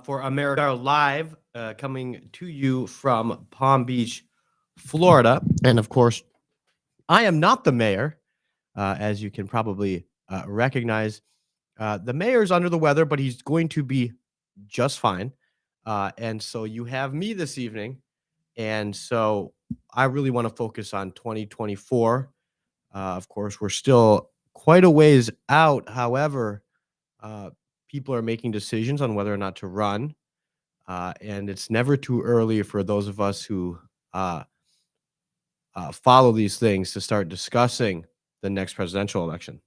for America Live, coming to you from Palm Beach, Florida. And of course, I am not the mayor, as you can probably recognize. The mayor's under the weather, but he's going to be just fine. And so you have me this evening. And so I really want to focus on 2024. Of course, we're still quite a ways out. However, people are making decisions on whether or not to run. And it's never too early for those of us who follow these things to start discussing the next presidential election.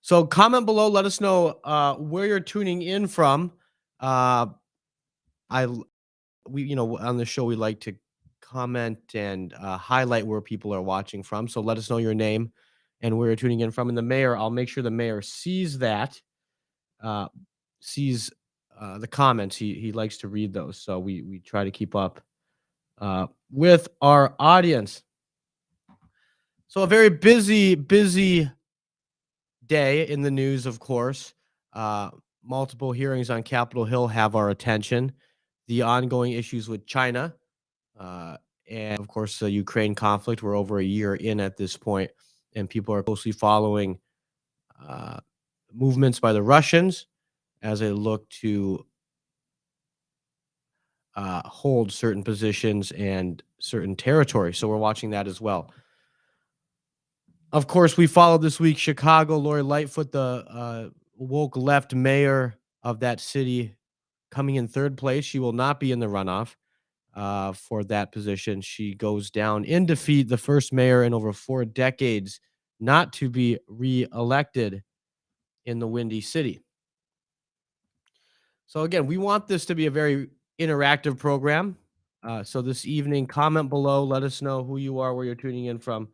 So comment below, let us know where you're tuning in from. On the show, we like to comment and highlight where people are watching from. So let us know your name and where you're tuning in from. And the mayor, I'll make sure the mayor sees that, sees the comments. He likes to read those. So we try to keep up with our audience. So a very busy day in the news, of course. Multiple hearings on Capitol Hill have our attention. The ongoing issues with China, and of course the Ukraine conflict. We're over a year in at this point, and people are closely following movements by the Russians as they look to hold certain positions and certain territory. So we're watching that as well. Of course, we followed this week Chicago. Lori Lightfoot, the woke left mayor of that city, coming in third place. She will not be in the runoff for that position. She goes down in defeat, the first mayor in over 4 decades not to be re-elected in the Windy City. So again, we want this to be a very interactive program. So this evening, comment below. Let us know who you are, where you're tuning in from.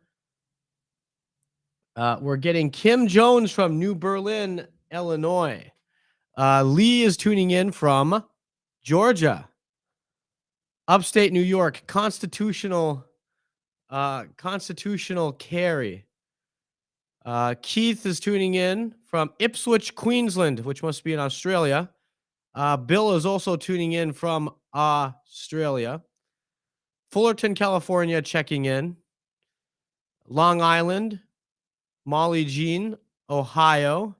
We're getting Kim Jones from New Berlin, Illinois. Lee is tuning in from Georgia. Upstate New York, constitutional carry. Keith is tuning in from Ipswich, Queensland, which must be in Australia. Bill is also tuning in from Australia. Fullerton, California, checking in. Long Island. Molly Jean, Ohio.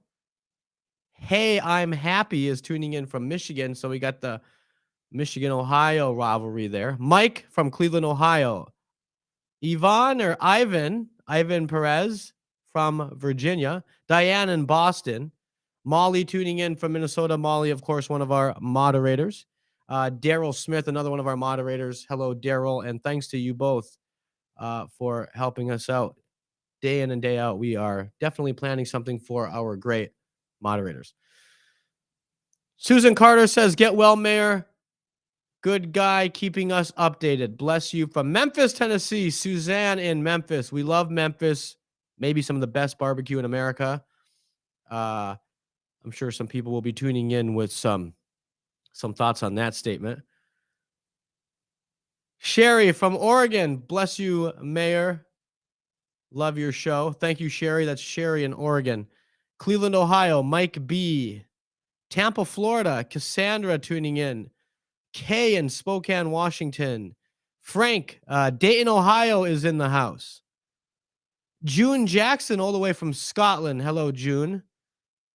Hey, I'm Happy is tuning in from Michigan. So we got the Michigan-Ohio rivalry there. Mike from Cleveland, Ohio. Ivan Perez from Virginia. Diane in Boston. Molly tuning in from Minnesota. Molly, of course, one of our moderators. Daryl Smith, another one of our moderators. Hello, Daryl, and thanks to you both for helping us out day in and day out. We are definitely planning something for our great moderators. Susan Carter says, get well, Mayor. Good guy, keeping us updated. Bless you. From Memphis, Tennessee, Suzanne in Memphis. We love Memphis. Maybe some of the best barbecue in America. I'm sure some people will be tuning in with some thoughts on that statement. Sherry from Oregon. Bless you, Mayor. Love your show. Thank you, Sherry. That's Sherry in Oregon. Cleveland, Ohio. Mike B. Tampa, Florida. Cassandra tuning in. Kay in Spokane, Washington. Frank, Dayton, Ohio is in the house. June Jackson all the way from Scotland. Hello, June.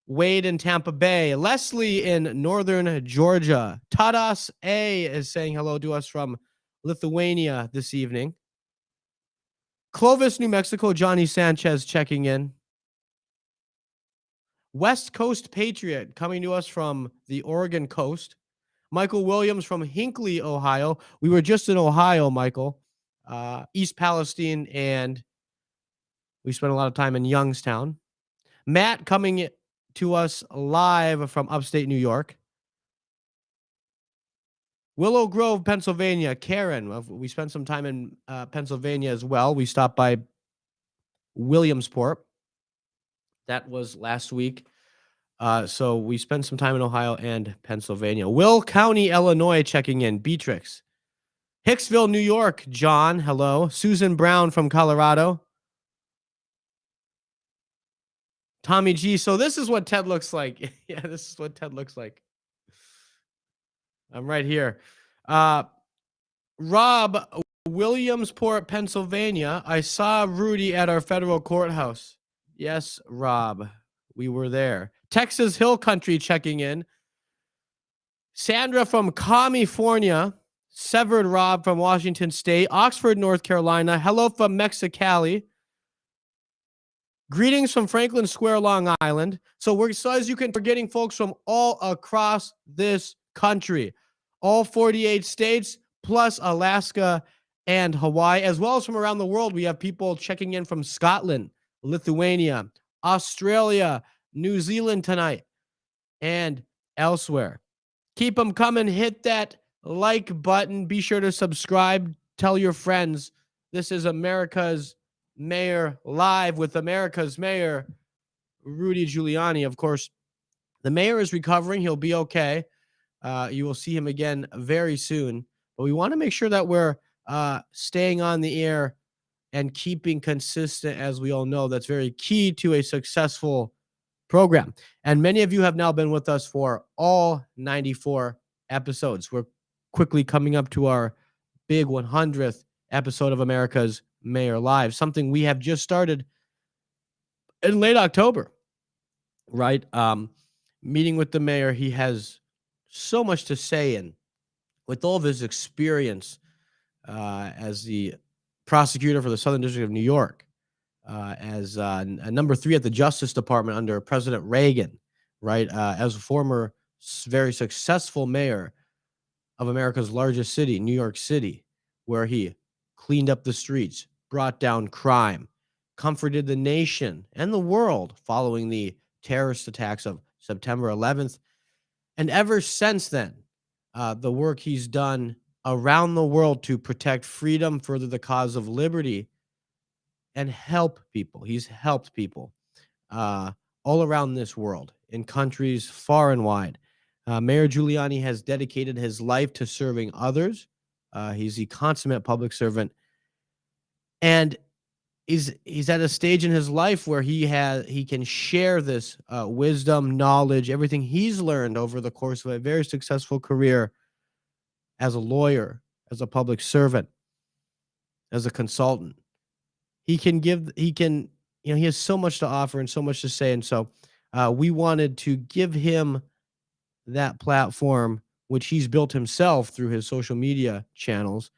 Wade in Tampa Bay. Leslie in northern Georgia. Tadas A is saying hello to us from Lithuania this evening. Clovis, New Mexico. Johnny Sanchez checking in. West Coast Patriot coming to us from the Oregon coast. Michael Williams from Hinckley, Ohio. We were just in Ohio, Michael. East Palestine, and we spent a lot of time in Youngstown. Matt coming to us live from upstate New York. Willow Grove, Pennsylvania. Karen, we spent some time in Pennsylvania as well. We stopped by Williamsport. That was last week. So we spent some time in Ohio and Pennsylvania. Will County, Illinois, checking in. Beatrix. Hicksville, New York. John, hello. Susan Brown from Colorado. Tommy G. So this is what Ted looks like. Yeah, this is what Ted looks like. I'm right here. Rob, Williamsport, Pennsylvania. I saw Rudy at our federal courthouse. Yes, Rob, we were there. Texas Hill Country checking in. Sandra from California. Severed Rob from Washington State. Oxford, North Carolina. Hello from Mexicali. Greetings from Franklin Square, Long Island. So as you can, we're getting folks from all across this country, all 48 states, plus Alaska and Hawaii, as well as from around the world. We have people checking in from Scotland, Lithuania, Australia, New Zealand tonight, and elsewhere. Keep them coming. Hit that like button. Be sure to subscribe. Tell your friends. This is America's Mayor Live with America's Mayor Rudy Giuliani. Of course, the mayor is recovering. He'll be okay. You will see him again very soon. But we want to make sure that we're staying on the air and keeping consistent, as we all know. That's very key to a successful program. And many of you have now been with us for all 94 episodes. We're quickly coming up to our big 100th episode of America's Mayor Live, something we have just started in late October, right? Meeting with the mayor. He has so much to say, and with all of his experience as the prosecutor for the Southern District of New York, as number 3 at the Justice Department under President Reagan, right? As a former very successful mayor of America's largest city, New York City, where he cleaned up the streets, brought down crime, comforted the nation and the world following the terrorist attacks of September 11th. And ever since then, the work he's done around the world to protect freedom, further the cause of liberty, and help people. He's helped people all around this world in countries far and wide. Mayor Giuliani has dedicated his life to serving others. He's a consummate public servant, and he's at a stage in his life where he can share this wisdom, knowledge, everything he's learned over the course of a very successful career as a lawyer, as a public servant, as a consultant. He has so much to offer and so much to say. And so we wanted to give him that platform, which he's built himself through his social media channels,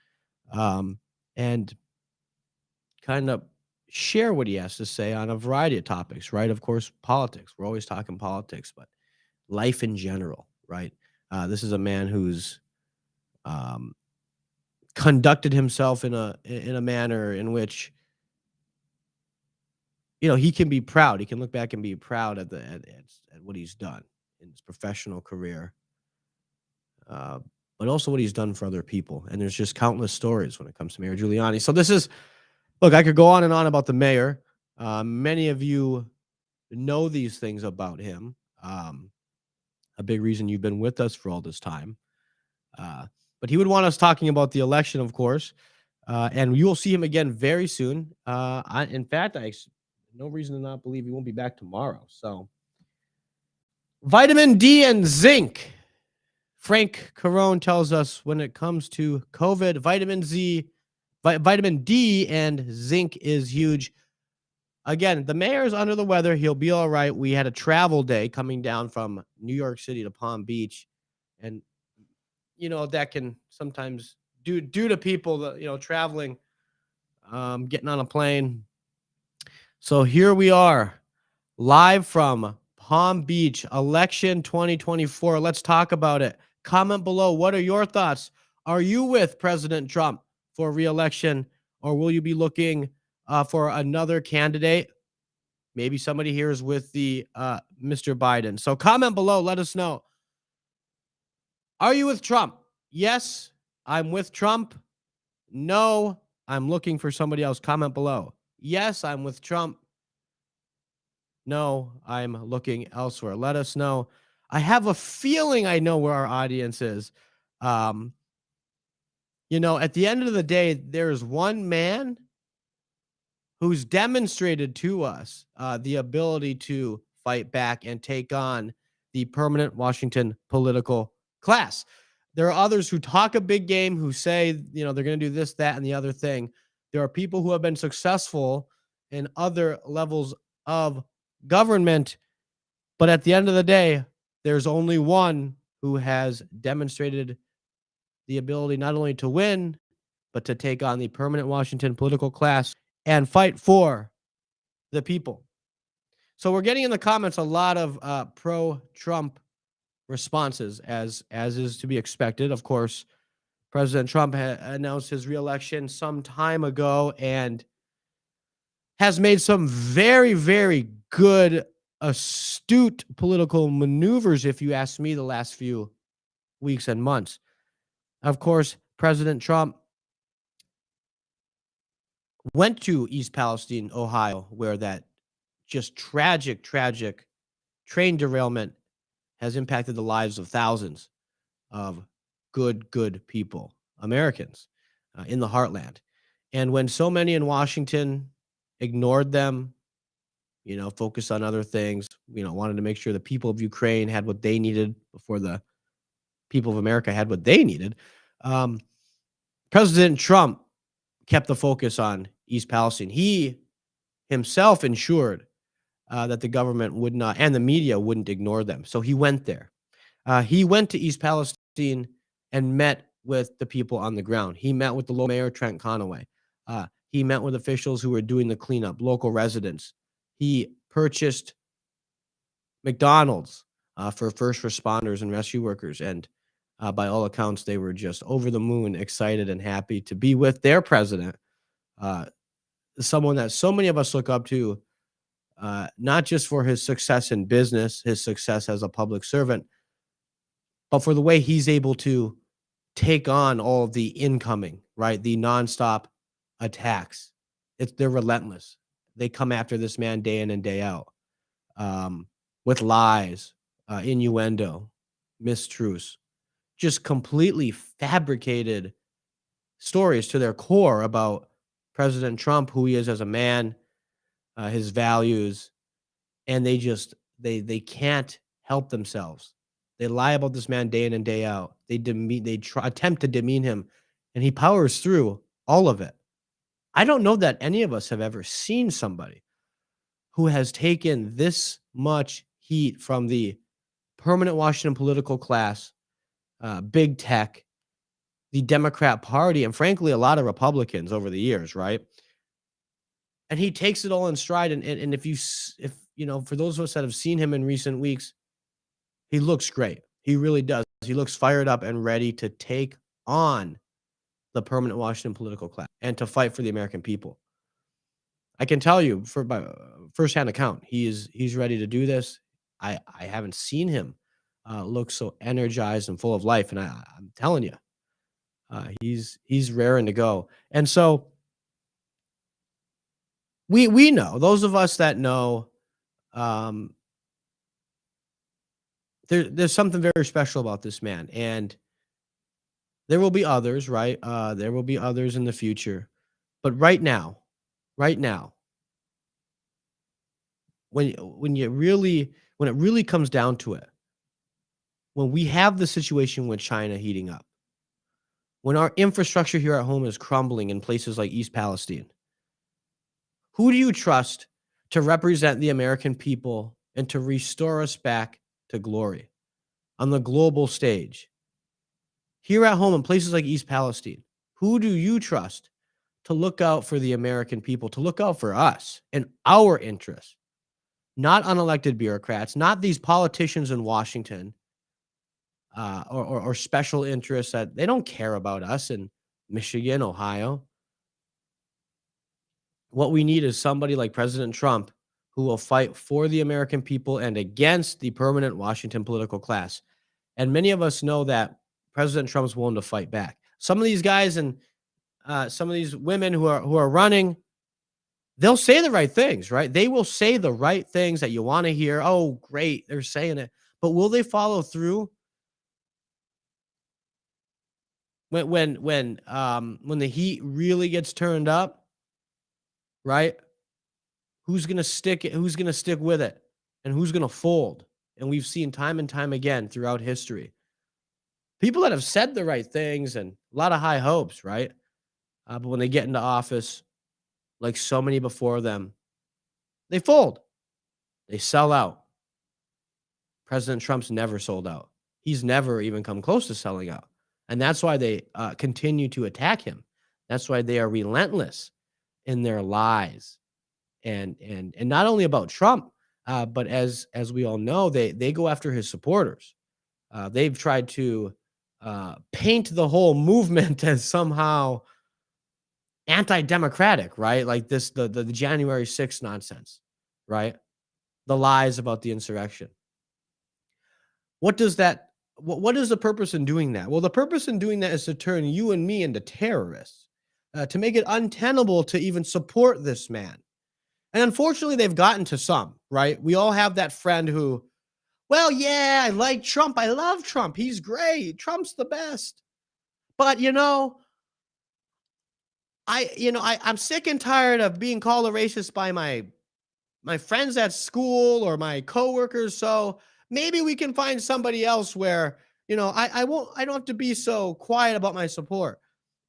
and kind of share what he has to say on a variety of topics, right? Of course, politics. We're always talking politics, but life in general, right? This is a man who's conducted himself in a manner in which, he can be proud. He can look back and be proud at what he's done in his professional career, but also what he's done for other people. And there's just countless stories when it comes to Mayor Giuliani. So look, I could go on and on about the mayor. Many of you know these things about him. A big reason you've been with us for all this time. But he would want us talking about the election, of course. And you will see him again very soon. In fact, I no reason to not believe he won't be back tomorrow. So vitamin D and zinc. Frank Carone tells us when it comes to COVID, vitamin D and zinc is huge. Again, the mayor is under the weather. He'll be all right. We had a travel day coming down from New York City to Palm Beach. And, that can sometimes due to people that, traveling, getting on a plane. So here we are, live from Palm Beach, election 2024. Let's talk about it. Comment below. What are your thoughts? Are you with President Trump for re-election, or will you be looking for another candidate? Maybe somebody here is with the Mr. Biden. So comment below. Let us know. Are you with Trump? Yes, I'm with Trump. No, I'm looking for somebody else. Comment below. Yes, I'm with Trump. No, I'm looking elsewhere. Let us know. I have a feeling I know where our audience is. At the end of the day, there's one man who's demonstrated to us the ability to fight back and take on the permanent Washington political class. There are others who talk a big game, who say, they're going to do this, that, and the other thing. There are people who have been successful in other levels of government, but at the end of the day, there's only one who has demonstrated the ability not only to win, but to take on the permanent Washington political class and fight for the people. So we're getting in the comments a lot of pro-Trump responses, as is to be expected. Of course, President Trump announced his reelection some time ago and has made some very, very good, astute political maneuvers, if you ask me, the last few weeks and months. Of course, President Trump went to East Palestine, Ohio, where that just tragic, tragic train derailment has impacted the lives of thousands of good people, Americans, in the heartland. And when so many in Washington ignored them, focused on other things, wanted to make sure the people of Ukraine had what they needed before the people of America had what they needed, um, President Trump kept the focus on East Palestine. He himself ensured that the government would not, and the media wouldn't ignore them. So he went there. He went to East Palestine and met with the people on the ground. He met with the local mayor, Trent Conaway. He met with officials who were doing the cleanup, local residents. He purchased McDonald's for first responders and rescue workers. And by all accounts, they were just over the moon, excited and happy to be with their president, someone that so many of us look up to, not just for his success in business, his success as a public servant, but for the way he's able to take on all of the incoming, right? The nonstop attacks. They're relentless. They come after this man day in and day out, with lies, innuendo, mistruths, just completely fabricated stories to their core about President Trump, who he is as a man, his values, and they can't help themselves. They lie about this man day in and day out. They attempt to demean him, and he powers through all of it. I don't know that any of us have ever seen somebody who has taken this much heat from the permanent Washington political class, big tech, the Democrat Party, and frankly, a lot of Republicans over the years, right? And he takes it all in stride. And for those of us that have seen him in recent weeks, he looks great. He really does. He looks fired up and ready to take on the permanent Washington political class and to fight for the American people. I can tell you by firsthand account, he's ready to do this. I haven't seen him look so energized and full of life, and I'm telling you, he's raring to go. And so we know, those of us that know, um, there's something very special about this man, and there will be others, right? There will be others in the future, but right now, when it really comes down to it, when we have the situation with China heating up, when our infrastructure here at home is crumbling in places like East Palestine, who do you trust to represent the American people and to restore us back to glory on the global stage? Here at home in places like East Palestine, who do you trust to look out for the American people, to look out for us and our interests? Not unelected bureaucrats, not these politicians in Washington, or special interests that they don't care about us in Michigan, Ohio. What we need is somebody like President Trump who will fight for the American people and against the permanent Washington political class. And many of us know that President Trump's willing to fight back. Some of these guys and some of these women who are running, they'll say the right things, right? They will say the right things that you want to hear. Oh, great, they're saying it. But will they follow through? When the heat really gets turned up, right? Who's gonna stick it? Who's gonna stick with it? And who's gonna fold? And we've seen time and time again throughout history People that have said the right things and a lot of high hopes, right? But when they get into office, like so many before them, they fold. They sell out. President Trump's never sold out. He's never even come close to selling out. And that's why they continue to attack him. That's why they are relentless in their lies. And not only about Trump, but as we all know, they go after his supporters. They've tried to paint the whole movement as somehow anti-democratic, right? Like the January 6th nonsense, right? The lies about the insurrection. What does that what is the purpose in doing that? Well, the purpose in doing that is to turn you and me into terrorists, to make it untenable to even support this man. And unfortunately, they've gotten to some, right? We all have that friend who, well, yeah, I like Trump. I love Trump. He's great. Trump's the best. But I'm sick and tired of being called a racist by my friends at school or my coworkers. So maybe we can find somebody else where, I don't have to be so quiet about my support.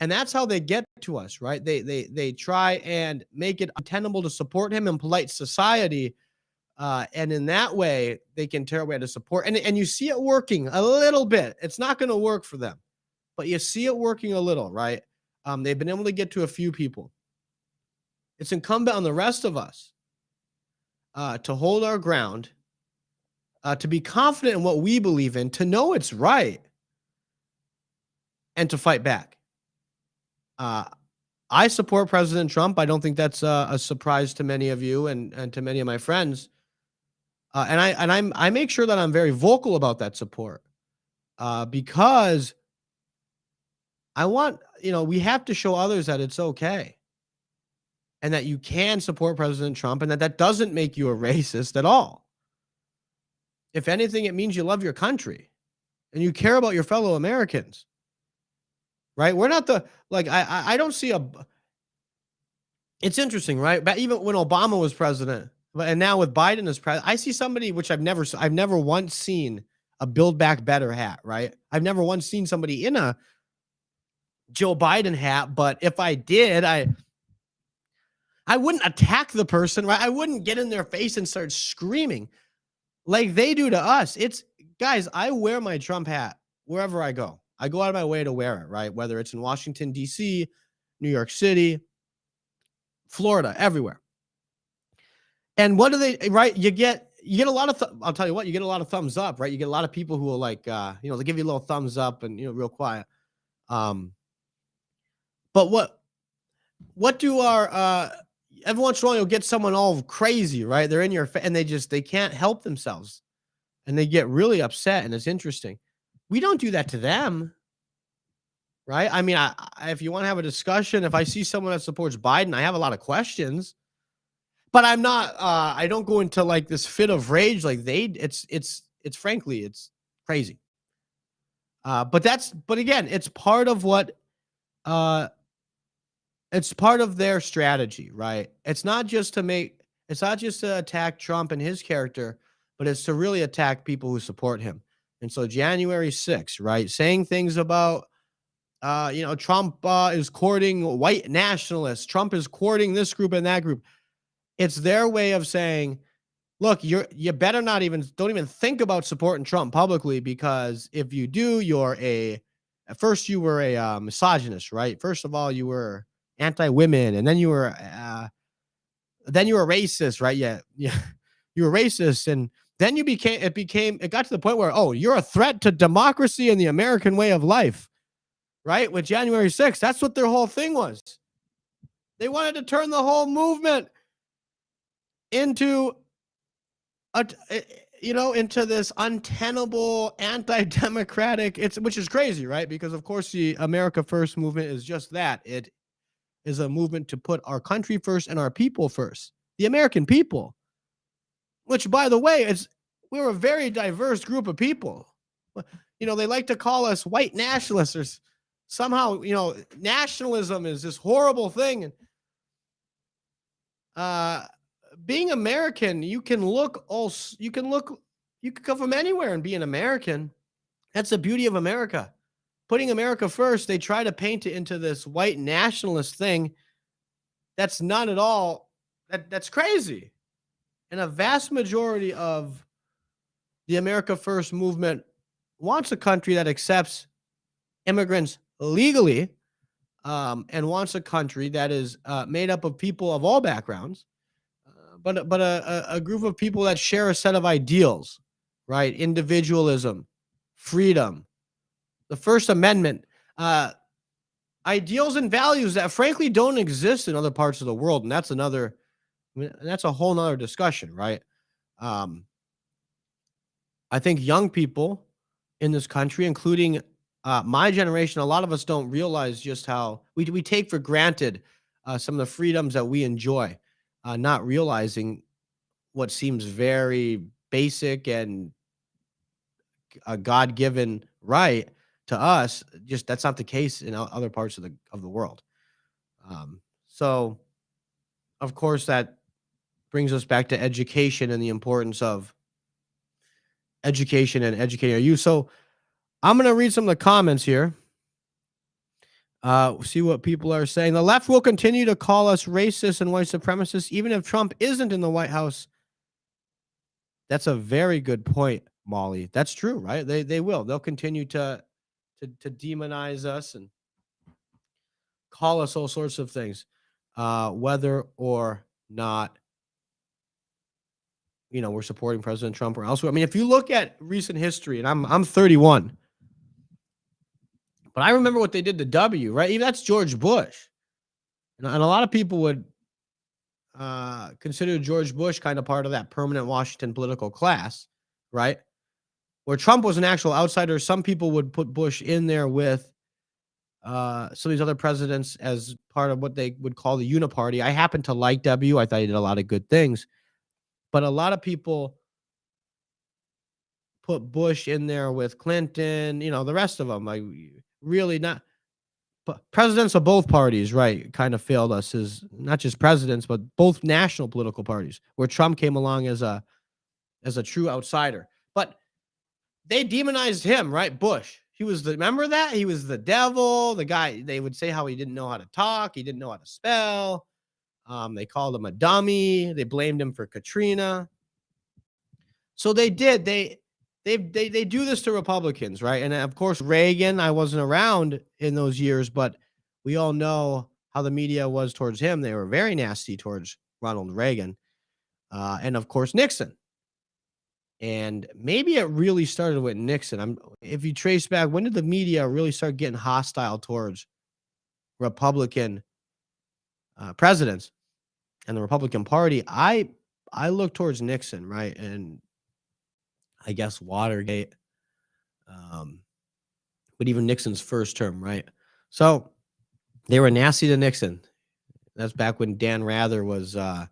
And that's how they get to us, right? They try and make it untenable to support him in polite society. And in that way, they can tear away to support. And you see it working a little bit. It's not going to work for them, but you see it working a little, right? They've been able to get to a few people. It's incumbent on the rest of us to hold our ground, to be confident in what we believe in, to know it's right, and to fight back. I support President Trump. I don't think that's a surprise to many of you and to many of my friends. I make sure that I'm very vocal about that support because I want, we have to show others that it's okay and that you can support President Trump and that doesn't make you a racist at all. If anything, it means you love your country and you care about your fellow Americans, right? We're not I don't see it's interesting, right? But even when Obama was president and now with Biden as president, I see somebody which I've never once seen a Build Back Better hat, right? I've never once seen somebody in a Joe Biden hat, but if I did, I wouldn't attack the person, right? I wouldn't get in their face and start screaming like they do to us. Guys, I wear my Trump hat wherever I go. I go out of my way to wear it, right? Whether it's in Washington, D.C., New York City, Florida, everywhere. And what do they, right? You get a lot of, I'll tell you what, you get a lot of thumbs up, right? You get a lot of people who will they give you a little thumbs up and, real quiet. But what do every once in a while you'll get someone all crazy, right? They're in your and they can't help themselves and they get really upset and it's interesting. We don't do that to them, right? I mean, if you want to have a discussion, if I see someone that supports Biden, I have a lot of questions, but I'm not, I don't go into like this fit of rage like it's frankly, it's crazy. But again, it's part of what, it's part of their strategy, right? It's not just to attack Trump and his character, but it's to really attack people who support him. And so January 6th, right? Saying things about, Trump is courting white nationalists. Trump is courting this group and that group. It's their way of saying, look, you better don't even think about supporting Trump publicly, because if you do, at first you were a misogynist, right? First of all, you were anti-women, and then you were racist, right? Yeah, you were racist, and then it got to the point where, oh, you're a threat to democracy and the American way of life, right? With January 6th, that's what their whole thing was. They wanted to turn the whole movement into into this untenable, anti-democratic, which is crazy, right? Because of course the America First movement is just that. It is a movement to put our country first and our people first. The American people, which by the way, we're a very diverse group of people. They like to call us white nationalists, or somehow, nationalism is this horrible thing. Being American, you can come from anywhere and be an American. That's the beauty of America. putting America first, they try to paint it into this white nationalist thing that's not at all that's crazy. And a vast majority of the America First movement wants a country that accepts immigrants legally, and wants a country that is made up of people of all backgrounds, but a group of people that share a set of ideals, right? Individualism, freedom, the First Amendment, uh, ideals and values that frankly don't exist in other parts of the world, and that's another. I mean, that's a whole nother discussion, right? Um, I think young people in this country, including my generation, a lot of us don't realize just how we take for granted some of the freedoms that we enjoy, not realizing what seems very basic and a God-given right to us. Just that's not the case in other parts of the world. So, of course, that brings us back to education and the importance of education and educating our youth. So, I'm going to read some of the comments here. See what people are saying. The left will continue to call us racist and white supremacists, even if Trump isn't in the White House. That's a very good point, Molly. That's true, right? They will. They'll continue to demonize us and call us all sorts of things, whether or not we're supporting President Trump or elsewhere. I mean, if you look at recent history, and I'm 31. But I remember what they did to W, right? Even that's George Bush. And a lot of people would consider George Bush kind of part of that permanent Washington political class, right? Where Trump was an actual outsider. Some people would put Bush in there with some of these other presidents as part of what they would call the uniparty. I happen to like W. I thought he did a lot of good things. But a lot of people put Bush in there with Clinton, the rest of them. Like, really not. But presidents of both parties, right, kind of failed us as not just presidents, but both national political parties, where Trump came along as a true outsider. But they demonized him, right? Bush. Remember that? He was the devil, the guy. They would say how he didn't know how to talk, he didn't know how to spell. They called him a dummy. They blamed him for Katrina. So they did. They do this to Republicans, right? And of course, Reagan, I wasn't around in those years, but we all know how the media was towards him. They were very nasty towards Ronald Reagan. And of course, Nixon. And maybe it really started with Nixon. If you trace back, when did the media really start getting hostile towards Republican presidents and the Republican Party? I look towards Nixon, right? And I guess Watergate, but even Nixon's first term, right? So they were nasty to Nixon. That's back when Dan Rather was at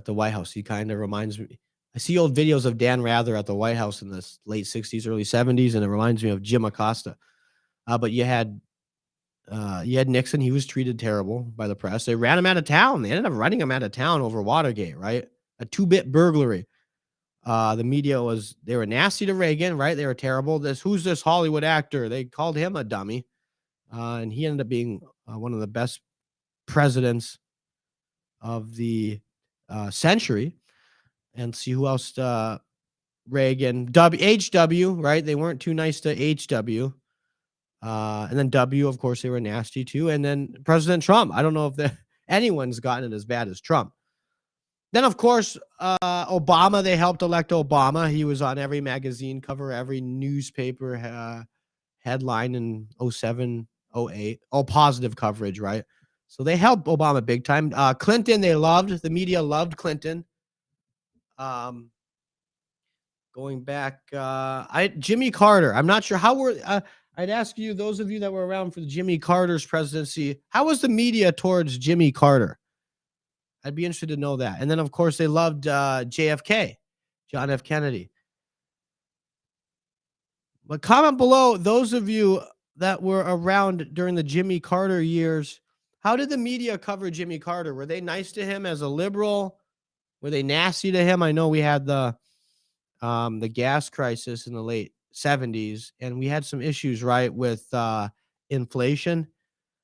the White House. He kind of reminds me. I see old videos of Dan Rather at the White House in the late 60s, early 70s, and it reminds me of Jim Acosta. But you had Nixon. He was treated terrible by the press. They ran him out of town. They ended up running him out of town over Watergate, right? A 2-bit burglary. The media they were nasty to Reagan, right? They were terrible. Who's this Hollywood actor? They called him a dummy. And he ended up being one of the best presidents of the century. And see who else? Reagan, HW, right? They weren't too nice to HW. And then W, of course, they were nasty too. And then President Trump. I don't know if anyone's gotten it as bad as Trump. Then, of course, Obama, they helped elect Obama. He was on every magazine cover, every newspaper headline in 07, 08. All positive coverage, right? So they helped Obama big time. Clinton, the media loved Clinton. Going back, Jimmy Carter. I'm not sure how I'd ask you, those of you that were around for Jimmy Carter's presidency, how was the media towards Jimmy Carter? I'd be interested to know that. And then, of course, they loved JFK, John F. Kennedy. But comment below, those of you that were around during the Jimmy Carter years, how did the media cover Jimmy Carter? Were they nice to him as a liberal? Were they nasty to him? I know we had the gas crisis in the late 70s, and we had some issues, right, with inflation.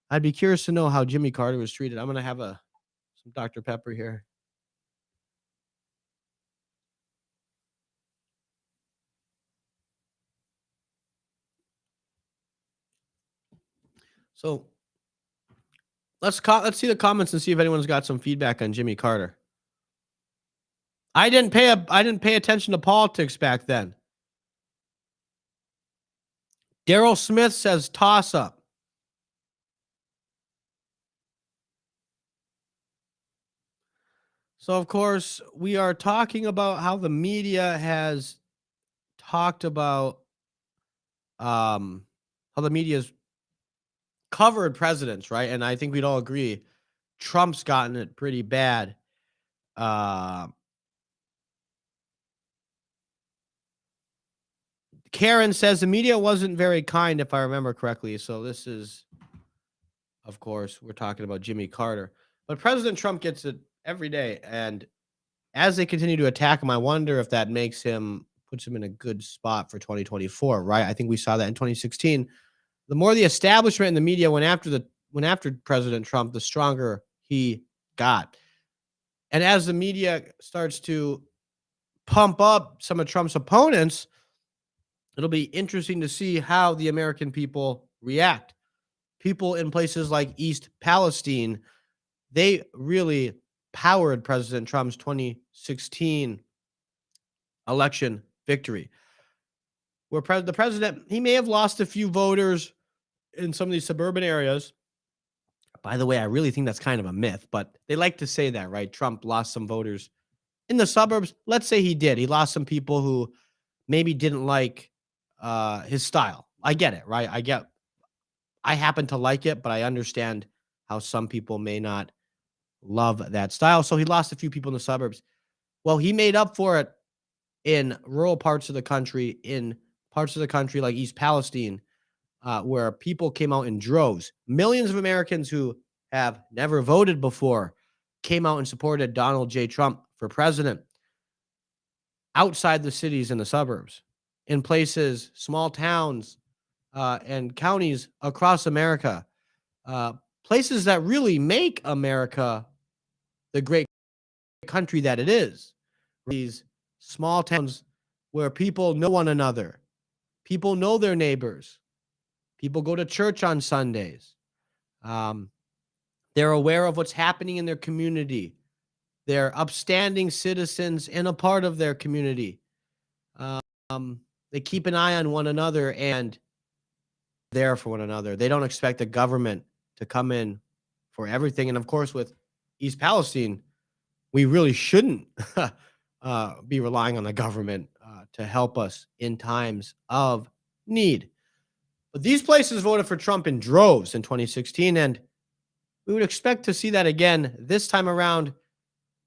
I'd be curious to know how Jimmy Carter was treated. I'm gonna have some Dr. Pepper here. So let's see the comments and see if anyone's got some feedback on Jimmy Carter. I didn't pay attention to politics back then. Daryl Smith says toss up. So of course, we are talking about how the media has talked about how the media's covered presidents, right? And I think we'd all agree Trump's gotten it pretty bad. Uh Karen says the media wasn't very kind, if I remember correctly. So this is, of course, we're talking about Jimmy Carter. But President Trump gets it every day. And as they continue to attack him, I wonder if that puts him in a good spot for 2024, right? I think we saw that in 2016. The more the establishment and the media went after President Trump, the stronger he got. And as the media starts to pump up some of Trump's opponents, it'll be interesting to see how the American people react. People in places like East Palestine, they really powered President Trump's 2016 election victory. Where the president, he may have lost a few voters in some of these suburban areas. By the way, I really think that's kind of a myth, but they like to say that, right? Trump lost some voters in the suburbs. Let's say he did. He lost some people who maybe didn't like his style. I get it, right? I happen to like it, but I understand how some people may not love that style. So he lost a few people in the suburbs. Well, he made up for it in rural parts of the country, in parts of the country like East Palestine, where people came out in droves. Millions of Americans who have never voted before came out and supported Donald J. Trump for president outside the cities and the suburbs, in places, small towns, and counties across America, places that really make America the great country that it is. These small towns where people know one another, people know their neighbors, people go to church on Sundays. Um, they're aware of what's happening in their community. They're upstanding citizens and a part of their community. They keep an eye on one another and there for one another. They don't expect the government to come in for everything. And of course, with East Palestine, we really shouldn't be relying on the government to help us in times of need. But these places voted for Trump in droves in 2016, and we would expect to see that again this time around,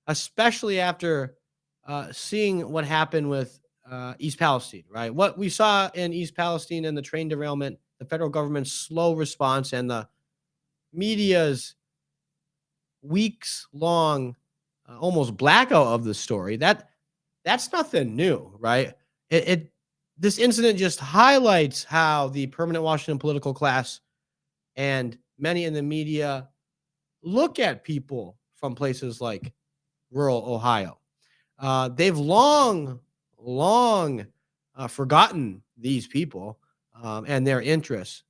especially after seeing what happened with East Palestine, right? What we saw in East Palestine and the train derailment, the federal government's slow response, and the media's weeks long almost blackout of the story. That's nothing new, right? This incident just highlights how the permanent Washington political class and many in the media look at people from places like rural Ohio. They've long forgotten these people and their interests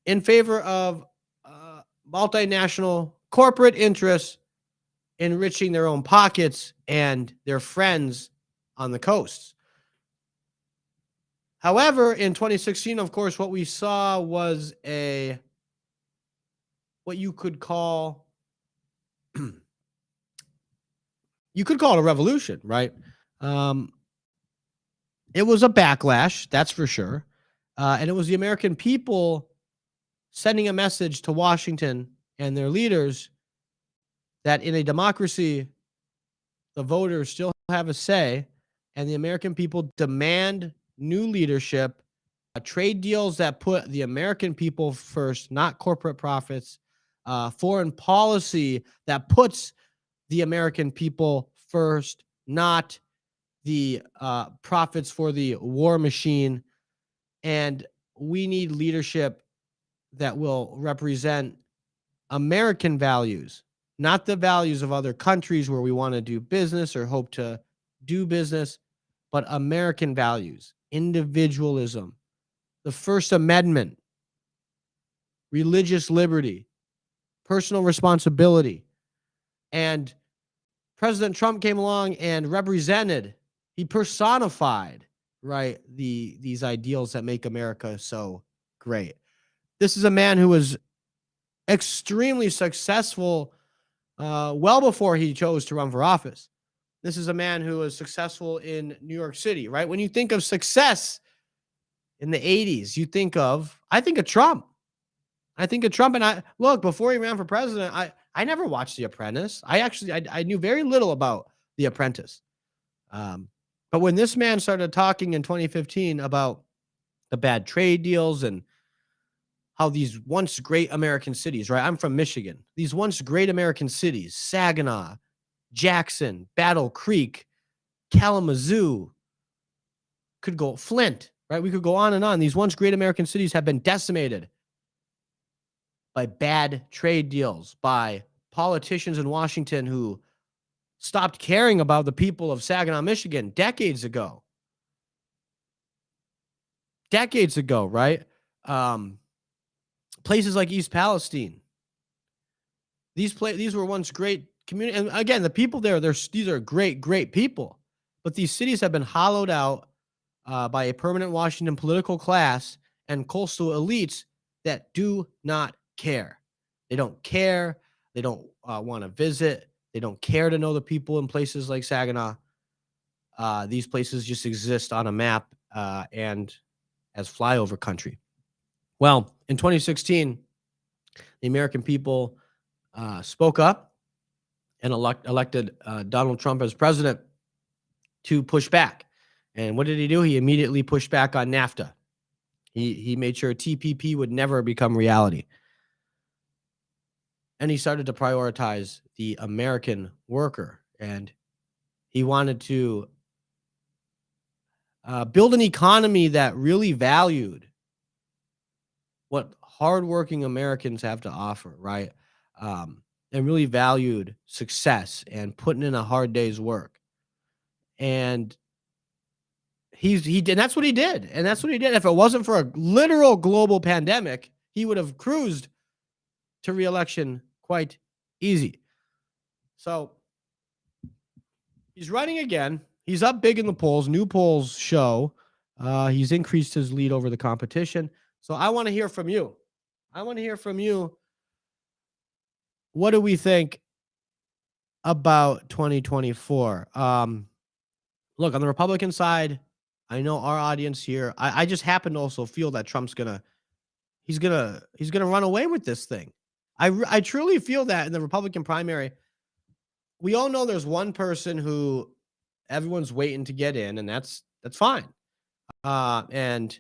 in favor of multinational corporate interests enriching their own pockets and their friends on the coasts. However, in 2016, of course, what we saw was what you could call it a revolution, right? It was a backlash, that's for sure. And it was the American people sending a message to Washington and their leaders that in a democracy, the voters still have a say, and the American people demand new leadership, trade deals that put the American people first, not corporate profits, foreign policy that puts the American people first, not the profits for the war machine. And we need leadership that will represent American values, not the values of other countries where we want to do business or hope to do business, but American values, individualism, the First Amendment, religious liberty, personal responsibility. And President Trump came along and represented, he personified, right, these ideals that make America so great. This is a man who was extremely successful well before he chose to run for office. This is a man who was successful in New York City, right? When you think of success in the 80s, I think of Trump. And I look, before he ran for president, I never watched The Apprentice. I knew very little about The Apprentice. But when this man started talking in 2015 about the bad trade deals and how these once great American cities, right? I'm from Michigan. These once great American cities, Saginaw, Jackson, Battle Creek, Kalamazoo, could go Flint, right? We could go on and on. These once great American cities have been decimated by bad trade deals, by politicians in Washington who stopped caring about the people of Saginaw, Michigan decades ago. Right? Places like East Palestine. These were once great community. And again, the people there, these are great people. But these cities have been hollowed out by a permanent Washington political class and coastal elites that do not care. They don't care. They don't want to visit. They don't care to know the people in places like Saginaw. These places just exist on a map and as flyover country. Well, in 2016, the American people spoke up and elected Donald Trump as president to push back. And what did he do? He immediately pushed back on NAFTA. He made sure TPP would never become reality. And he started to prioritize the American worker. And he wanted to build an economy that really valued what hardworking Americans have to offer, right? And really valued success and putting in a hard day's work. And he did. That's what he did. And that's what he did. If it wasn't for a literal global pandemic, he would have cruised to re-election quite easy. So he's running again. He's up big in the polls. New polls show he's increased his lead over the competition. So I want to hear from you. What do we think about 2024? Look, on the Republican side, I know our audience here. I just happen to also feel that Trump's gonna run away with this thing. I truly feel that in the Republican primary. We all know there's one person who everyone's waiting to get in, and that's fine. And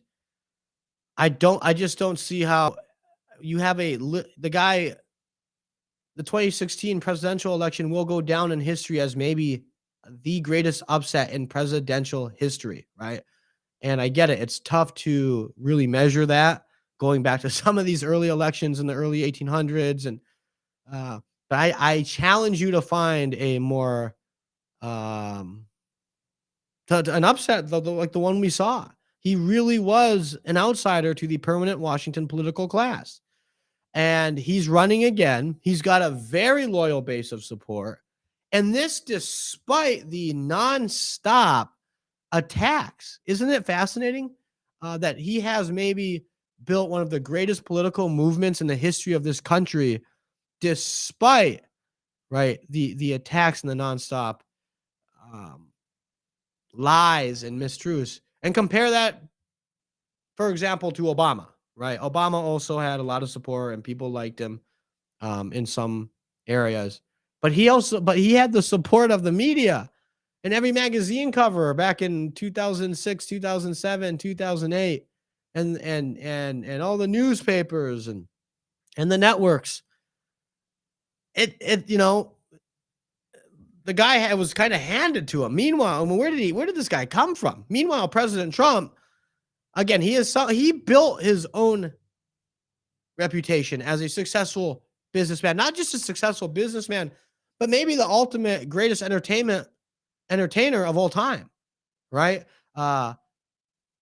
I just don't see how you have the 2016 presidential election will go down in history as maybe the greatest upset in presidential history, right? And I get it. It's tough to really measure that going back to some of these early elections in the early 1800s. And but I challenge you to find a more an upset like the one we saw. He really was an outsider to the permanent Washington political class. And he's running again. He's got a very loyal base of support. And this despite the nonstop attacks. Isn't it fascinating that he has maybe built one of the greatest political movements in the history of this country, despite, right, the attacks and the nonstop lies and mistruths. And compare that, for example, to Obama, right? Obama also had a lot of support and people liked him in some areas. But he had the support of the media and every magazine cover back in 2006, 2007, 2008, and all the newspapers and the networks. The guy was kind of handed to him. Meanwhile, I mean, where did this guy come from? Meanwhile, President Trump, again, he built his own reputation as a successful businessman, not just a successful businessman, but maybe the ultimate greatest entertainer of all time, right? Uh,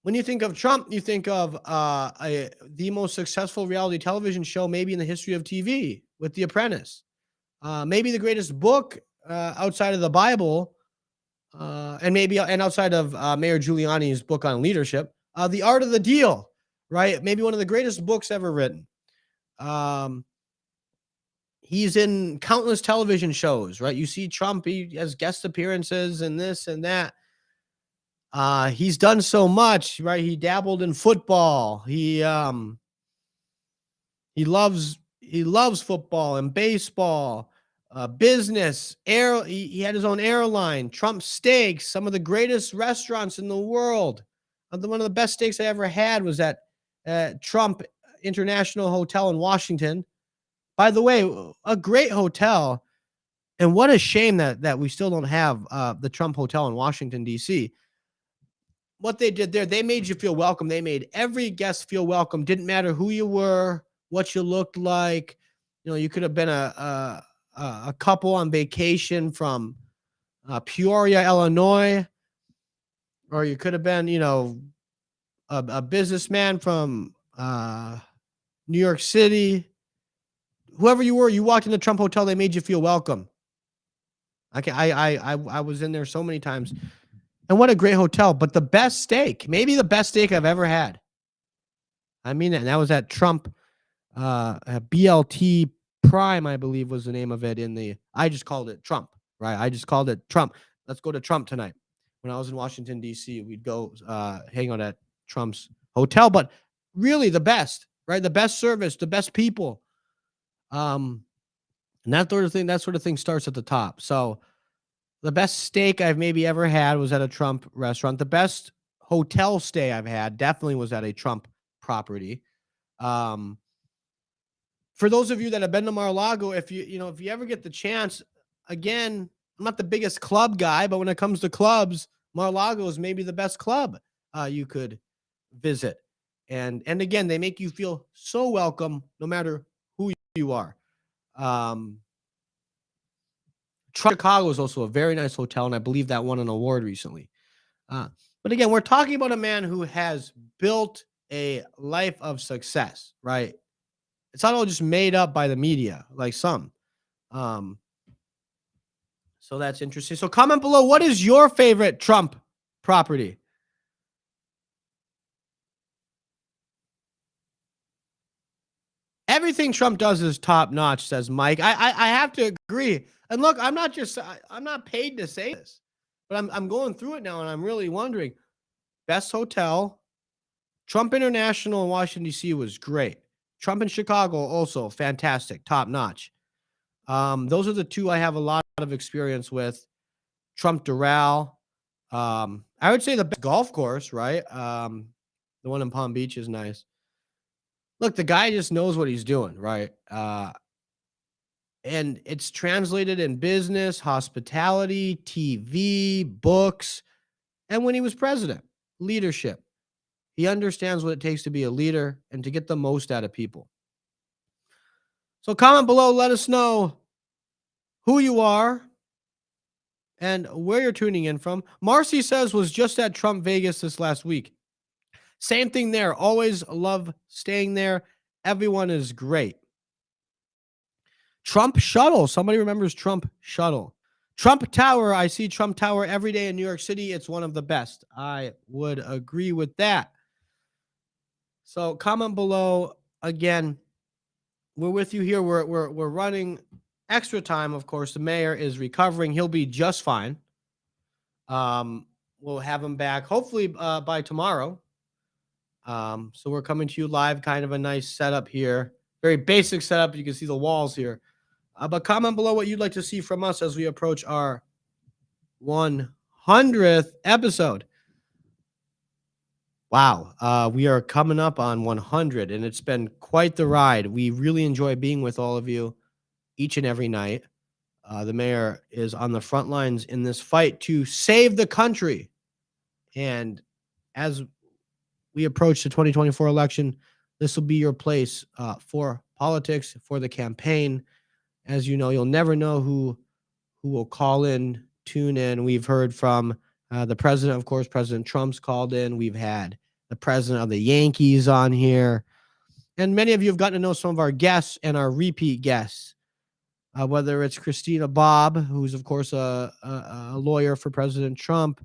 when you think of Trump, you think of the most successful reality television show maybe in the history of TV with The Apprentice. Maybe the greatest book outside of the Bible, and outside of Mayor Giuliani's book on leadership, The Art of the Deal, right? Maybe one of the greatest books ever written. Um, he's in countless television shows, right? You see Trump, he has guest appearances and this and that. He's done so much, right? He dabbled in football. He loves football and baseball, business, air. He had his own airline, Trump Steaks, some of the greatest restaurants in the world. One of the best steaks I ever had was at Trump International Hotel in Washington. By the way, a great hotel, and what a shame that we still don't have the Trump Hotel in Washington D.C. What they did there, they made you feel welcome. They made every guest feel welcome. Didn't matter who you were, what you looked like. You could have been a couple on vacation from Peoria, Illinois, or you could have been, a businessman from New York City. Whoever you were, you walked in the Trump Hotel, they made you feel welcome. I was in there so many times. And what a great hotel, but the best steak, maybe the best steak I've ever had. I mean, and that was at Trump, BLT Prime, I believe was the name of it I just called it Trump, right? I just called it Trump. Let's go to Trump tonight. When I was in Washington, D.C., we'd go hang out at Trump's hotel, but really the best, right? The best service, the best people. And that sort of thing starts at the top. So, the best steak I've maybe ever had was at a Trump restaurant. The best hotel stay I've had definitely was at a Trump property. For those of you that have been to Mar-a-Lago, if you ever get the chance, again, I'm not the biggest club guy, but when it comes to clubs, Mar-a-Lago is maybe the best club you could visit. And again, they make you feel so welcome no matter who you are. Chicago is also a very nice hotel, and I believe that won an award recently. But again, we're talking about a man who has built a life of success, right? It's not all just made up by the media, like some. So that's interesting. So comment below, what is your favorite Trump property? Everything Trump does is top notch, says Mike. I have to agree. And look, I'm not paid to say this, but I'm going through it now and I'm really wondering. Best hotel, Trump International in Washington D.C. was great. Trump in Chicago also fantastic, top notch. Those are the two I have a lot of experience with. Trump Doral. I would say the best golf course, right? The one in Palm Beach is nice. Look, the guy just knows what he's doing, right? And it's translated in business, hospitality, TV, books, and when he was president, leadership. He understands what it takes to be a leader and to get the most out of people. So comment below, let us know who you are and where you're tuning in from. Marcy says was just at Trump Vegas this last week. Same thing there. Always love staying there. Everyone is great. Trump Shuttle. Somebody remembers Trump Shuttle. Trump Tower. I see Trump Tower every day in New York City. It's one of the best. I would agree with that. So comment below. Again, we're with you here. We're running extra time. Of course, the mayor is recovering. He'll be just fine. We'll have him back hopefully by tomorrow. So we're coming to you live, kind of a nice setup here. Very basic setup. You can see the walls here. But comment below what you'd like to see from us as we approach our 100th episode. Wow. We are coming up on 100, and it's been quite the ride. We really enjoy being with all of you each and every night. The mayor is on the front lines in this fight to save the country. And as we approach the 2024 election, This will be your place for politics, for the campaign. As you know, you'll never know who will call in, tune in. We've heard from the president, of course. President Trump's called in. We've had the president of the Yankees on here. And many of you have gotten to know some of our guests and our repeat guests, whether it's Christina Bobb, who's, of course, a lawyer for President Trump,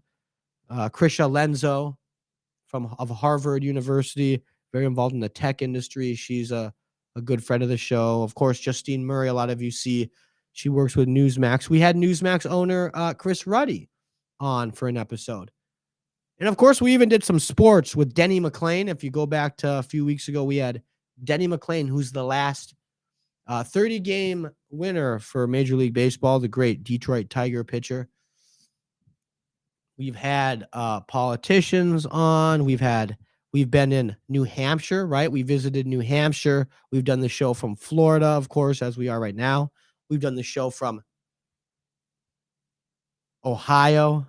Krisha Lenzo of Harvard University, very involved in the tech industry. She's a good friend of the show. Of course, Justine Murray, a lot of you see, she works with Newsmax. We had Newsmax owner Chris Ruddy on for an episode. And of course, we even did some sports with Denny McLain. If you go back to a few weeks ago, we had Denny McLain, who's the last 30-game winner for Major League Baseball, the great Detroit Tiger pitcher. We've had politicians on. We've been in New Hampshire, right? We visited New Hampshire. We've done the show from Florida, of course, as we are right now. We've done the show from Ohio,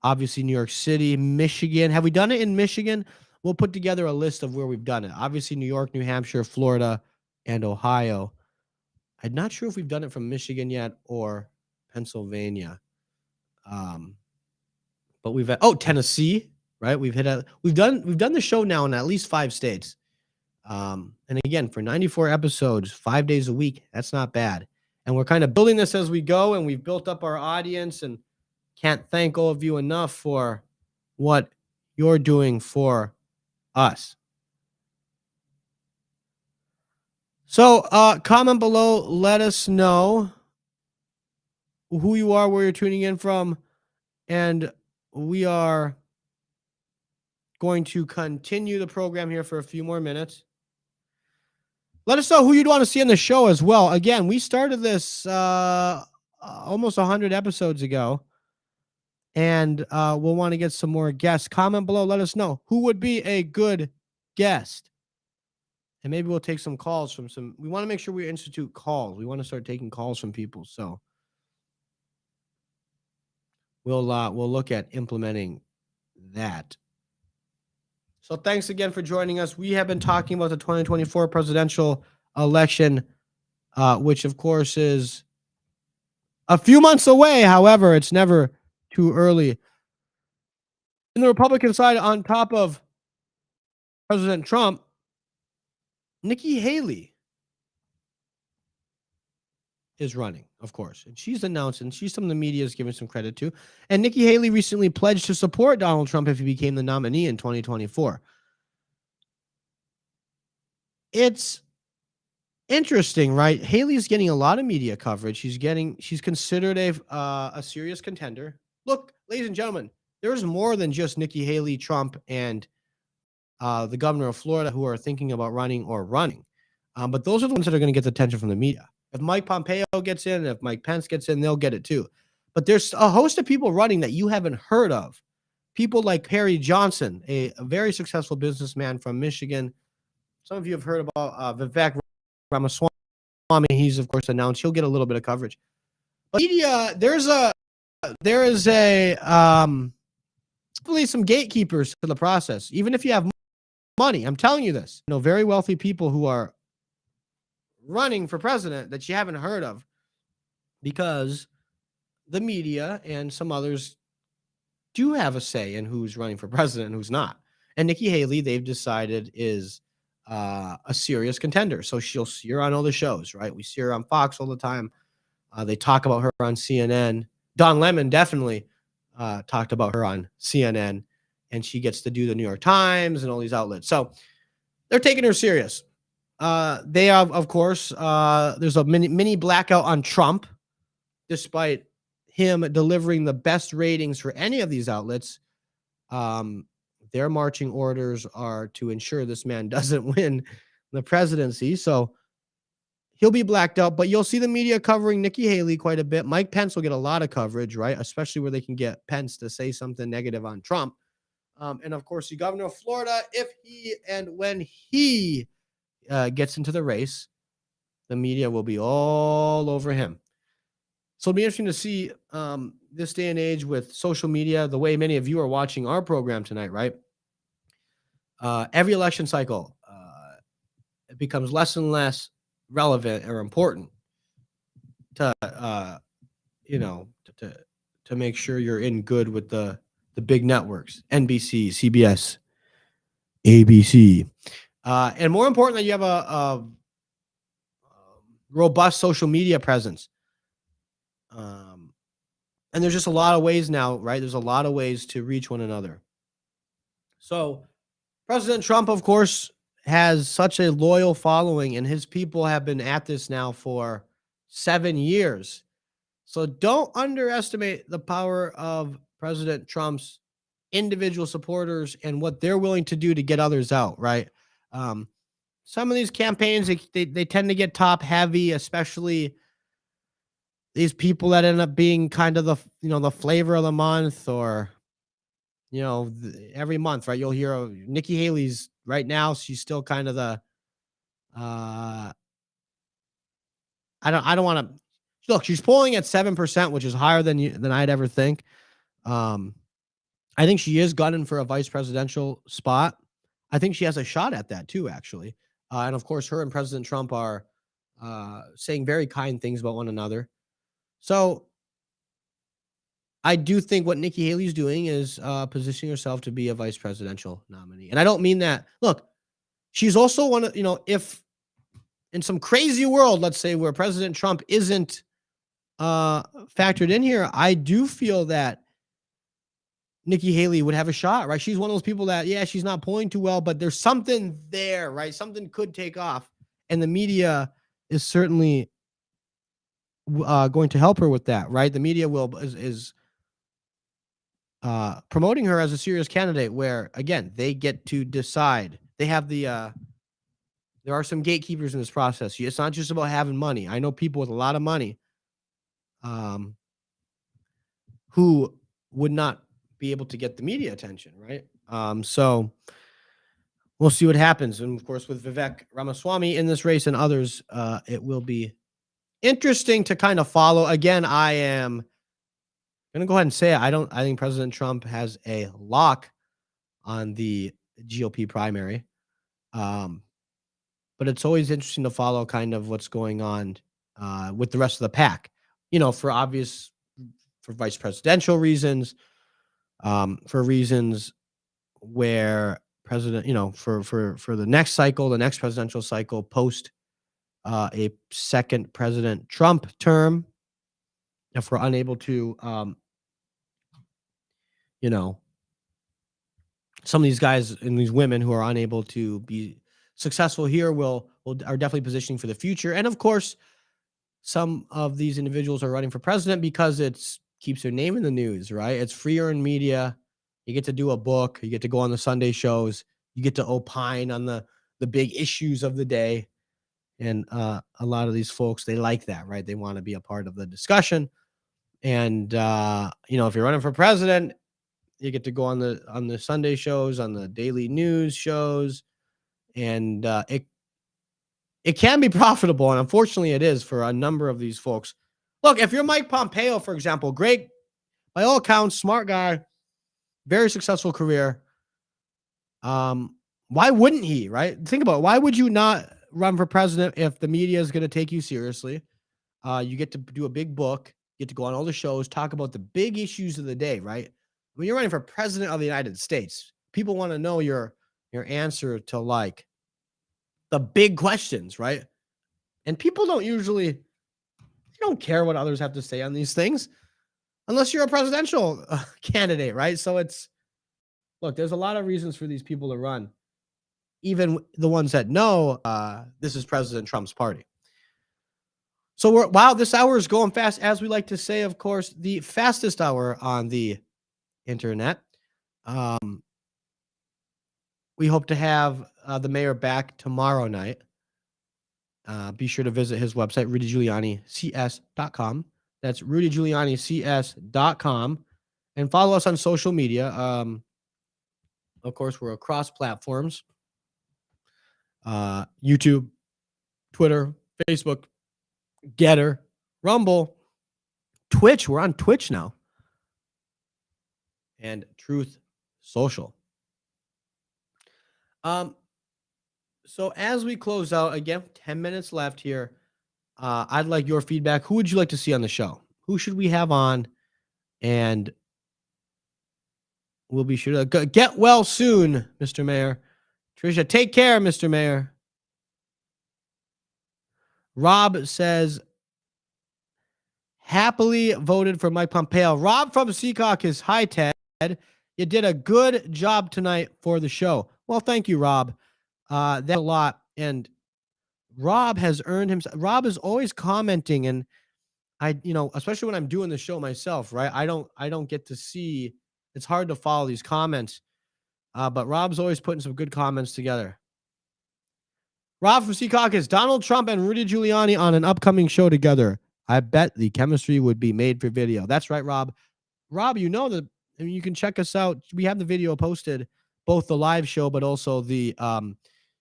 obviously New York City, Michigan. Have we done it in Michigan? We'll put together a list of where we've done it. Obviously, New York, New Hampshire, Florida, and Ohio. I'm not sure if we've done it from Michigan yet or Pennsylvania. But we've had, Tennessee, right? We've done the show now in at least 5 states. And again, for 94 episodes, 5 days a week, that's not bad. And we're kind of building this as we go, and we've built up our audience, and can't thank all of you enough for what you're doing for us. So comment below, let us know who you are, where you're tuning in from, and we are going to continue the program here for a few more minutes. Let us know who you'd want to see on the show as well. Again, we started this almost 100 episodes ago, and we'll want to get some more guests. Comment below, let us know who would be a good guest. And maybe we'll take some calls from we want to make sure we institute calls. We want to start taking calls from people. So we'll look at implementing that. So thanks again for joining us. We have been talking about the 2024 presidential election, which of course is a few months away. However, it's never too early. In the Republican side, on top of President Trump, Nikki Haley is running, of course. And she's announced, and she's something the media is giving some credit to. And Nikki Haley recently pledged to support Donald Trump if he became the nominee in 2024. It's interesting, right? Haley's getting a lot of media coverage. She's considered a serious contender. Look, ladies and gentlemen, there's more than just Nikki Haley, Trump, and the governor of Florida who are thinking about running. But those are the ones that are going to get the attention from the media. If Mike Pompeo gets in, if Mike Pence gets in, they'll get it too. But there's a host of people running that you haven't heard of. People like Perry Johnson, a very successful businessman from Michigan. Some of you have heard about Vivek Ramaswamy. He's, of course, announced he'll get a little bit of coverage. But media, there is hopefully some gatekeepers to the process. Even if you have money, I'm telling you this. Very wealthy people who are running for president that you haven't heard of, because the media and some others do have a say in who's running for president and who's not. And Nikki Haley, they've decided, is a serious contender. So she'll see her on all the shows, right? We see her on Fox all the time. They talk about her on CNN. Don Lemon definitely talked about her on CNN, and she gets to do the New York Times and all these outlets. So they're taking her serious. They have, of course, there's a mini blackout on Trump, despite him delivering the best ratings for any of these outlets. Their marching orders are to ensure this man doesn't win the presidency. So he'll be blacked out, but you'll see the media covering Nikki Haley quite a bit. Mike Pence will get a lot of coverage, right? Especially where they can get Pence to say something negative on Trump. And of course, the governor of Florida, if he and when he gets into the race, the media will be all over him. So it'll be interesting to see this day and age with social media, the way many of you are watching our program tonight, right? every election cycle, it becomes less and less relevant or important to you know to make sure you're in good with the big networks, NBC, CBS, ABC, and more important that you have a robust social media presence. And there's just a lot of ways now, right? There's a lot of ways to reach one another. So President Trump, of course, has such a loyal following, and his people have been at this now for 7 years. So don't underestimate the power of President Trump's individual supporters and what they're willing to do to get others out, right? Um, some of these campaigns, they tend to get top heavy, especially these people that end up being kind of the flavor of the month, or every month, right? You'll hear of Nikki Haley's right now. She's still kind of the uh I don't want to look. She's polling at 7%, which is higher than I'd ever think. Um, I think she is gunning for a vice presidential spot. I think she has a shot at that too, actually. And of course, her and President Trump are saying very kind things about one another. So I do think what Nikki Haley's doing is positioning herself to be a vice presidential nominee. And I don't mean that. Look, she's also one of, if in some crazy world, let's say, where President Trump isn't factored in here, I do feel that Nikki Haley would have a shot, right? She's one of those people that, yeah, she's not polling too well, but there's something there, right? Something could take off. And the media is certainly going to help her with that, right? The media is promoting her as a serious candidate where, again, they get to decide. They have there are some gatekeepers in this process. It's not just about having money. I know people with a lot of money who would not be able to get the media attention, right? So we'll see what happens. And of course, with Vivek Ramaswamy in this race and others, it will be interesting to kind of follow. Again, I am going to go ahead and say I think President Trump has a lock on the GOP primary. But it's always interesting to follow kind of what's going on with the rest of the pack, for vice presidential reasons, for reasons where for the next cycle, the next presidential cycle post a second President Trump term, if we're unable to, some of these guys and these women who are unable to be successful here are definitely positioning for the future. And of course, some of these individuals are running for president because it's keeps their name in the news, right? It's free earned media. You get to do a book, you get to go on the Sunday shows, you get to opine on the big issues of the day. And a lot of these folks, they like that, right? They want to be a part of the discussion. And if you're running for president, you get to go on the Sunday shows, on the daily news shows, and it can be profitable, and unfortunately, it is for a number of these folks. Look, if you're Mike Pompeo, for example, great, by all accounts, smart guy, very successful career. Why wouldn't he, right? Think about it. Why would you not run for president if the media is going to take you seriously? You get to do a big book, you get to go on all the shows, talk about the big issues of the day, right? When you're running for president of the United States, people want to know your answer to like the big questions, right? And people they don't care what others have to say on these things unless you're a presidential candidate, right? So look, there's a lot of reasons for these people to run, even the ones that know this is President Trump's party. So wow, this hour is going fast, as we like to say, of course, the fastest hour on the internet. We hope to have the mayor back tomorrow night. Be sure to visit his website, rudygiulianics.com. That's rudygiulianics.com. And follow us on social media. Of course, we're across platforms. YouTube, Twitter, Facebook, Getter, Rumble, Twitch. We're on Twitch now. And Truth Social. So as we close out, again, 10 minutes left here. I'd like your feedback. Who would you like to see on the show? Who should we have on? And we'll be sure to get well soon, Mr. Mayor. Tricia, take care, Mr. Mayor. Rob says, happily voted for Mike Pompeo. Rob from Secaucus. Hi, Ted. You did a good job tonight for the show. Well, thank you, Rob. That's a lot. And Rob has earned himself. Rob is always commenting, and especially when I'm doing the show myself, right? I don't get to see. It's hard to follow these comments. But Rob's always putting some good comments together. Rob from Secaucus, Donald Trump and Rudy Giuliani on an upcoming show together. I bet the chemistry would be made for video. That's right, Rob. Rob, you can check us out. We have the video posted, both the live show, but also the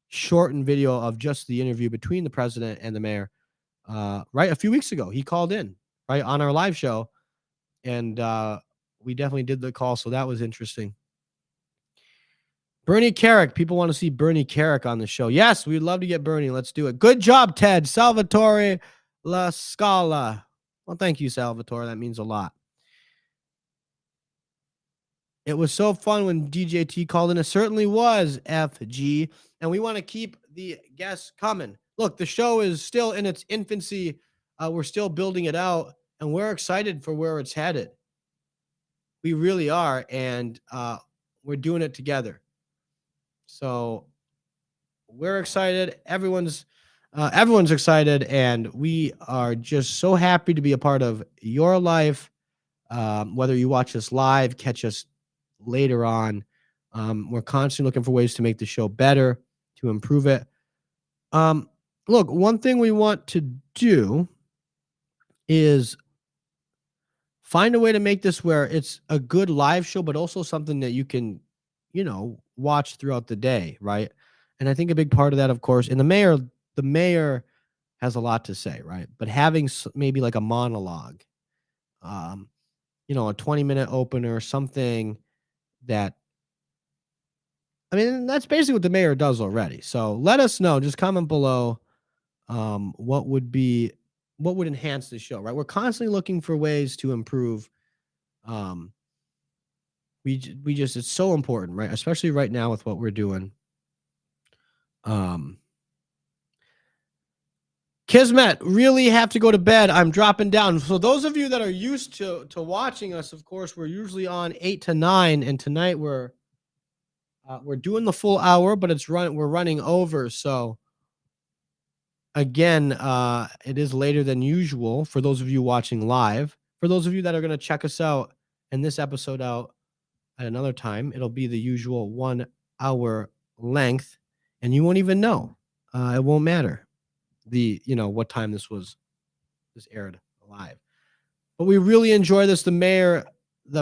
shortened video of just the interview between the president and the mayor. Right, a few weeks ago, he called in right on our live show, and we definitely did the call, so that was interesting. Bernie Carrick. People want to see Bernie Carrick on the show. Yes, we'd love to get Bernie. Let's do it. Good job, Ted. Salvatore La Scala. Well, thank you, Salvatore. That means a lot. It was so fun when DJT called in. It certainly was, FG. And we want to keep the guests coming. Look, the show is still in its infancy. We're still building it out, and we're excited for where it's headed. We really are, and we're doing it together. So we're excited. Everyone's excited, and we are just so happy to be a part of your life. Whether you watch us live, catch us later on, we're constantly looking for ways to make the show better, to improve it. Look, one thing we want to do is find a way to make this where it's a good live show, but also something that you can, watch throughout the day, right? And I think a big part of that, of course, and the mayor has a lot to say, right? But having maybe like a monologue, a 20-minute opener, something that, that's basically what the mayor does already. So let us know. Just comment below what would enhance the show, right? We're constantly looking for ways to improve. It's so important, right? Especially right now with what we're doing. Kismet, really have to go to bed. I'm dropping down. So those of you that are used to watching us, of course, we're usually on 8 to 9, and tonight we're doing the full hour, but we're running over. So again, it is later than usual for those of you watching live. For those of you that are going to check us out and this episode out at another time, it'll be the usual 1 hour length, and you won't even know. It won't matter what time this aired live. But we really enjoy this. The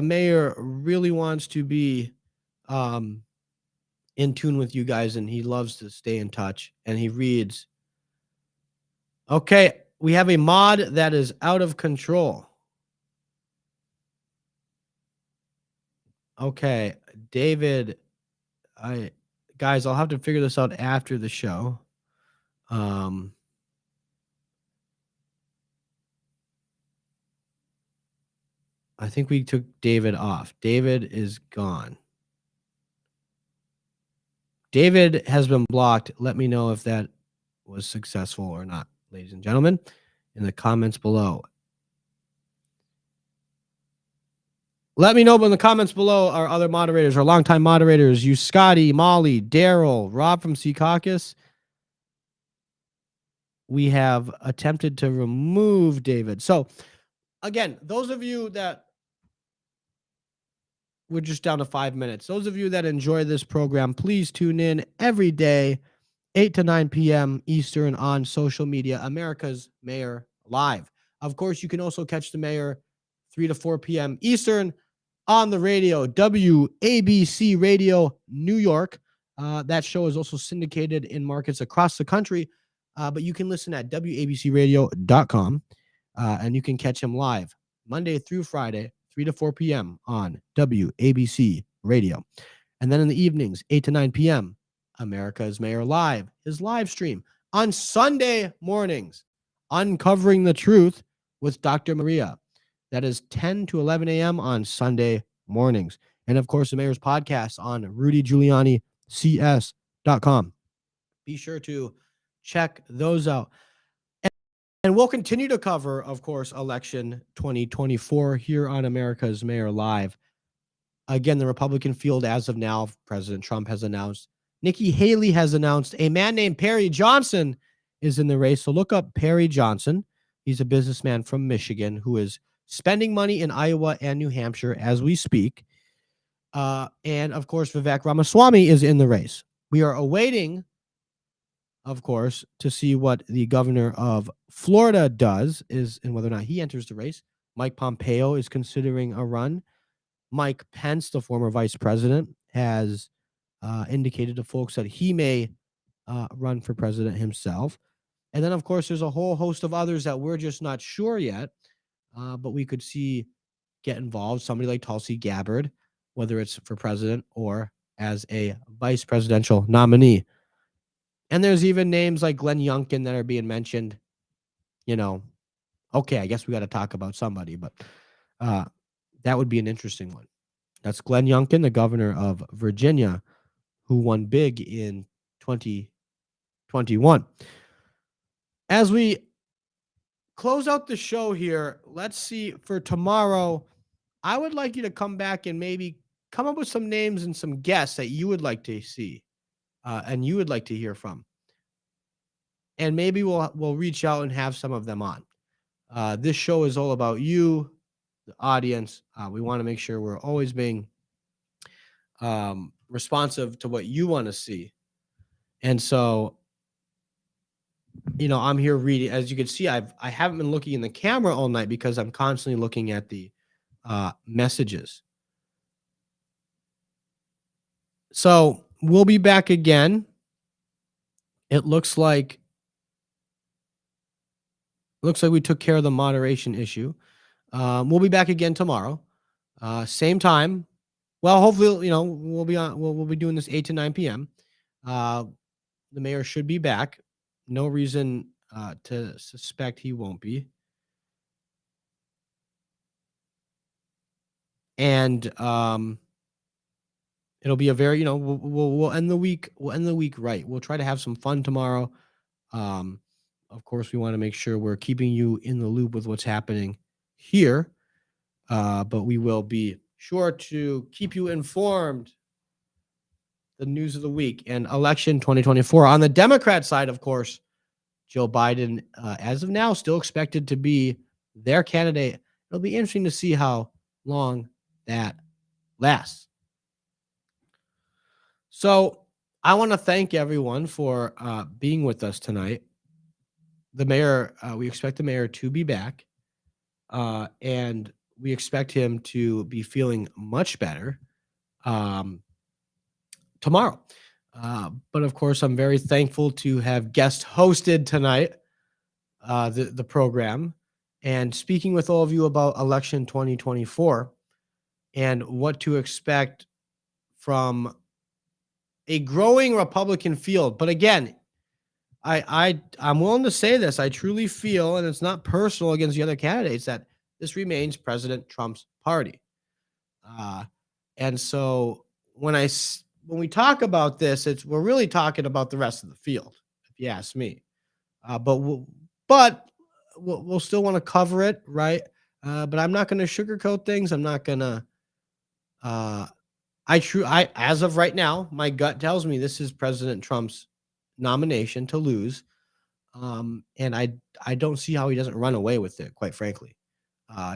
mayor really wants to be in tune with you guys, and he loves to stay in touch, and he reads. Okay, we have a mod that is out of control. Okay, David, guys, I'll have to figure this out after the show. I think we took David off. David is gone. David has been blocked. Let me know if that was successful or not, ladies and gentlemen, in the comments below. Let me know in the comments below our other moderators, our longtime moderators, you, Scotty, Molly, Daryl, Rob from Secaucus. We have attempted to remove David. So, again, those of you that we're just down to 5 minutes. Those of you that enjoy this program, please tune in every day, 8 to 9 p.m. Eastern on social media, America's Mayor Live. Of course, you can also catch the mayor 3 to 4 p.m. Eastern on the radio, WABC Radio New York. That show is also syndicated in markets across the country, but you can listen at wabcradio.com, and you can catch him live Monday through Friday, 3 to 4 p.m. on WABC Radio. And then in the evenings, 8 to 9 p.m., America is Mayor Live, his live stream on Sunday mornings, Uncovering the Truth with Dr. Maria. That is 10 to 11 a.m. on Sunday mornings. And of course, the Mayor's podcast on rudygiulianics.com. Be sure to check those out. And we'll continue to cover, of course, election 2024 here on America's Mayor Live. Again, the Republican field as of now, President Trump has announced, Nikki Haley has announced, a man named Perry Johnson is in the race. So look up Perry Johnson. He's a businessman from Michigan who is spending money in Iowa and New Hampshire as we speak. And of course, Vivek Ramaswamy is in the race. We are awaiting, of course, to see what the governor of Florida does and whether or not he enters the race. Mike Pompeo is considering a run. Mike Pence, the former vice president, has indicated to folks that he may run for president himself. And then, of course, there's a whole host of others that we're just not sure yet, but we could see get involved. Somebody like Tulsi Gabbard, whether it's for president or as a vice presidential nominee. And there's even names like Glenn Youngkin that are being mentioned. Okay, I guess we got to talk about somebody, but that would be an interesting one. That's Glenn Youngkin, the governor of Virginia, who won big in 2021. As we close out the show here, let's see for tomorrow. I would like you to come back and maybe come up with some names and some guests that you would like to see and you would like to hear from. And maybe we'll reach out and have some of them on. This show is all about you, the audience. We want to make sure we're always being responsive to what you want to see. And so, I'm here reading. As you can see, I haven't been looking in the camera all night because I'm constantly looking at the messages. So we'll be back again. It looks like we took care of the moderation issue. We'll be back again tomorrow, same time. Well, hopefully, we'll be on. We'll be doing this 8 to 9 p.m. The mayor should be back. No reason to suspect he won't be. And it'll be a very, we'll end the week. We'll end the week right. We'll try to have some fun tomorrow. Of course, we want to make sure we're keeping you in the loop with what's happening here. But we will be sure to keep you informed. The news of the week and election 2024. On the Democrat side, of course, Joe Biden, as of now, still expected to be their candidate. It'll be interesting to see how long that lasts. So I want to thank everyone for being with us tonight. The mayor, we expect the mayor to be back, and we expect him to be feeling much better tomorrow. But of course, I'm very thankful to have guest hosted tonight the program and speaking with all of you about election 2024 and what to expect from a growing Republican field. But again, I'm willing to say this. I truly feel, and it's not personal against the other candidates, that this remains President Trump's party. And so when we talk about this, we're really talking about the rest of the field, if you ask me. But we'll still want to cover it, right? But I'm not going to sugarcoat things. I'm not going to. As of right now, my gut tells me this is President Trump's nomination to lose, and I don't see how he doesn't run away with it, quite frankly,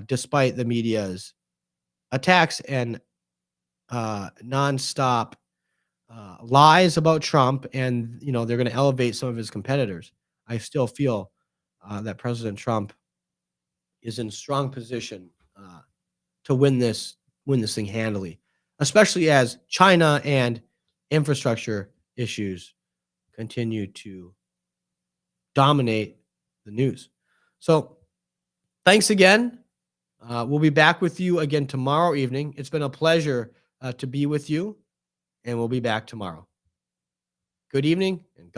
despite the media's attacks and nonstop lies about Trump, and they're going to elevate some of his competitors. I still feel that President Trump is in strong position to win this thing handily, especially as China and infrastructure issues continue to dominate the news. So thanks again. We'll be back with you again tomorrow evening. It's been a pleasure to be with you, and we'll be back tomorrow. Good evening and God